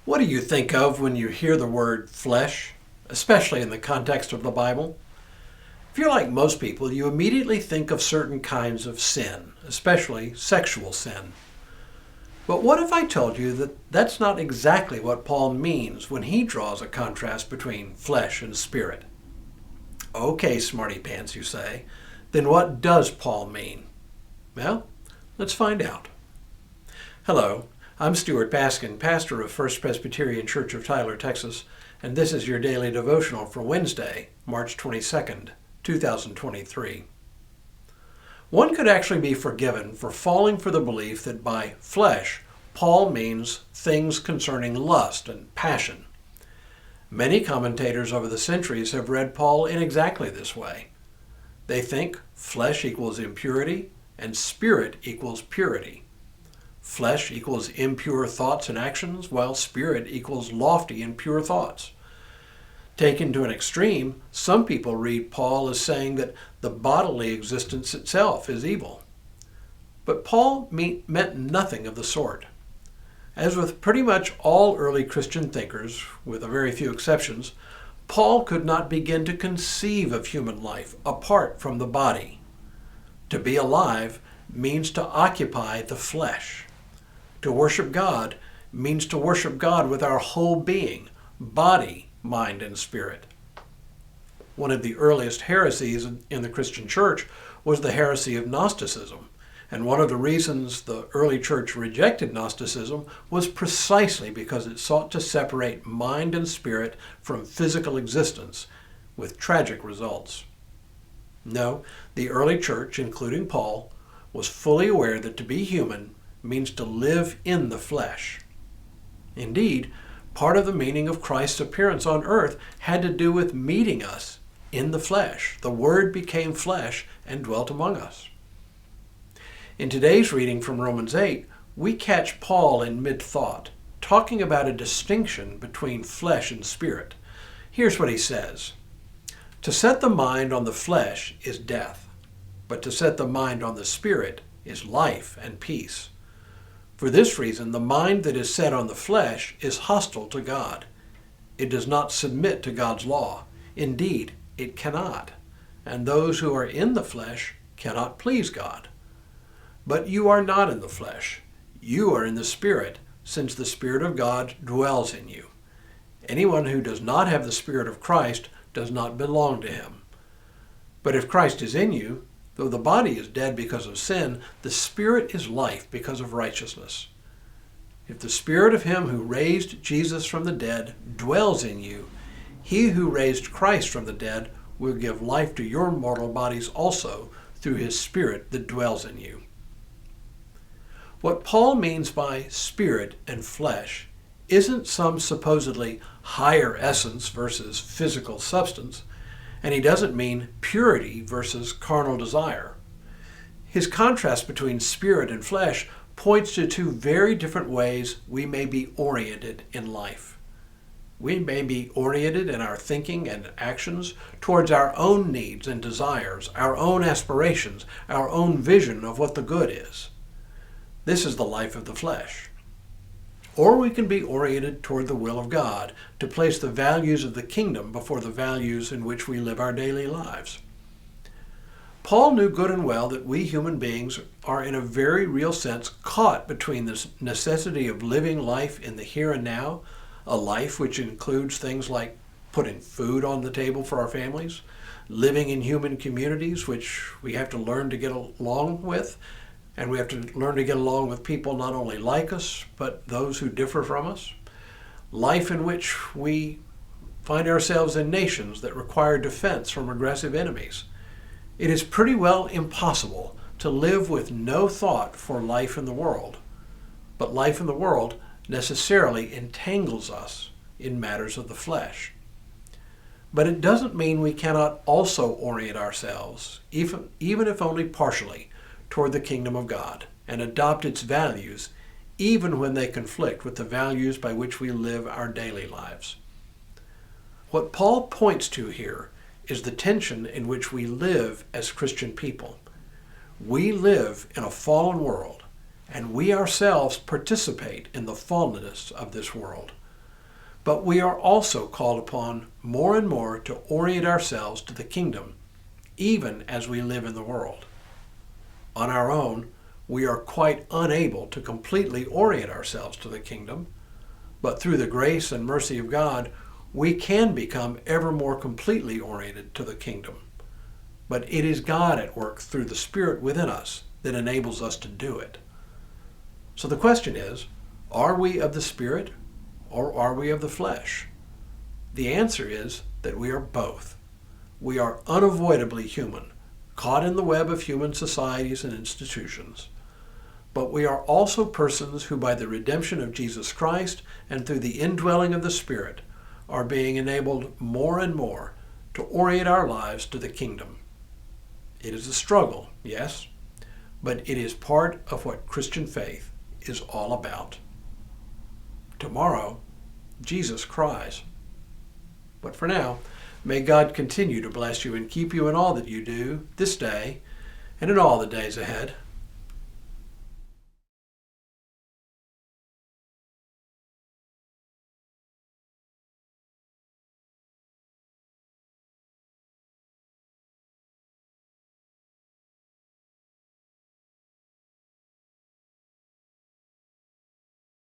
What do you think of when you hear the word flesh, especially in the context of the Bible? If you're like most people, you immediately think of certain kinds of sin, especially sexual sin. But what if I told you that that's not exactly what Paul means when he draws a contrast between flesh and spirit? Okay, smarty pants, you say. Then what does Paul mean? Well, let's find out. Hello, I'm Stuart Baskin, pastor of First Presbyterian Church of Tyler, Texas, and this is your daily devotional for Wednesday, March 22nd, 2023. One could actually be forgiven for falling for the belief that by flesh, Paul means things concerning lust and passion. Many commentators over the centuries have read Paul in exactly this way. They think flesh equals impurity and spirit equals purity. Flesh equals impure thoughts and actions, while spirit equals lofty and pure thoughts. Taken to an extreme, some people read Paul as saying that the bodily existence itself is evil. But Paul meant nothing of the sort. As with pretty much all early Christian thinkers, with a very few exceptions, Paul could not begin to conceive of human life apart from the body. To be alive means to occupy the flesh. To worship God means to worship God with our whole being, body, mind, and spirit. One of the earliest heresies in the Christian church was the heresy of Gnosticism, and one of the reasons the early church rejected Gnosticism was precisely because it sought to separate mind and spirit from physical existence, with tragic results. No, the early church, including Paul, was fully aware that to be human means to live in the flesh. Indeed, part of the meaning of Christ's appearance on earth had to do with meeting us in the flesh. The Word became flesh and dwelt among us. In today's reading from Romans 8, we catch Paul in mid-thought, talking about a distinction between flesh and spirit. Here's what he says. To set the mind on the flesh is death, but to set the mind on the spirit is life and peace. For this reason, the mind that is set on the flesh is hostile to God. It does not submit to God's law. Indeed, it cannot. And those who are in the flesh cannot please God. But you are not in the flesh. You are in the Spirit, since the Spirit of God dwells in you. Anyone who does not have the Spirit of Christ does not belong to him. But if Christ is in you, though the body is dead because of sin, the Spirit is life because of righteousness. If the Spirit of Him who raised Jesus from the dead dwells in you, He who raised Christ from the dead will give life to your mortal bodies also through His Spirit that dwells in you. What Paul means by spirit and flesh isn't some supposedly higher essence versus physical substance, and he doesn't mean purity versus carnal desire. His contrast between spirit and flesh points to two very different ways we may be oriented in life. We may be oriented in our thinking and actions towards our own needs and desires, our own aspirations, our own vision of what the good is. This is the life of the flesh. Or we can be oriented toward the will of God, to place the values of the kingdom before the values in which we live our daily lives. Paul knew good and well that we human beings are in a very real sense caught between the necessity of living life in the here and now, a life which includes things like putting food on the table for our families, living in human communities which we have to learn to get along with, and we have to learn to get along with people not only like us, but those who differ from us. Life in which we find ourselves in nations that require defense from aggressive enemies. It is pretty well impossible to live with no thought for life in the world. But life in the world necessarily entangles us in matters of the flesh. But it doesn't mean we cannot also orient ourselves, even if only partially, toward the kingdom of God and adopt its values, even when they conflict with the values by which we live our daily lives. What Paul points to here is the tension in which we live as Christian people. We live in a fallen world, and we ourselves participate in the fallenness of this world. But we are also called upon more and more to orient ourselves to the kingdom, even as we live in the world. On our own, we are quite unable to completely orient ourselves to the kingdom, but through the grace and mercy of God, we can become ever more completely oriented to the kingdom. But it is God at work through the Spirit within us that enables us to do it. So the question is, are we of the Spirit or are we of the flesh? The answer is that we are both. We are unavoidably human, caught in the web of human societies and institutions. But we are also persons who, by the redemption of Jesus Christ and through the indwelling of the Spirit, are being enabled more and more to orient our lives to the kingdom. It is a struggle, yes, but it is part of what Christian faith is all about. Tomorrow, Jesus cries. But for now, may God continue to bless you and keep you in all that you do this day and in all the days ahead.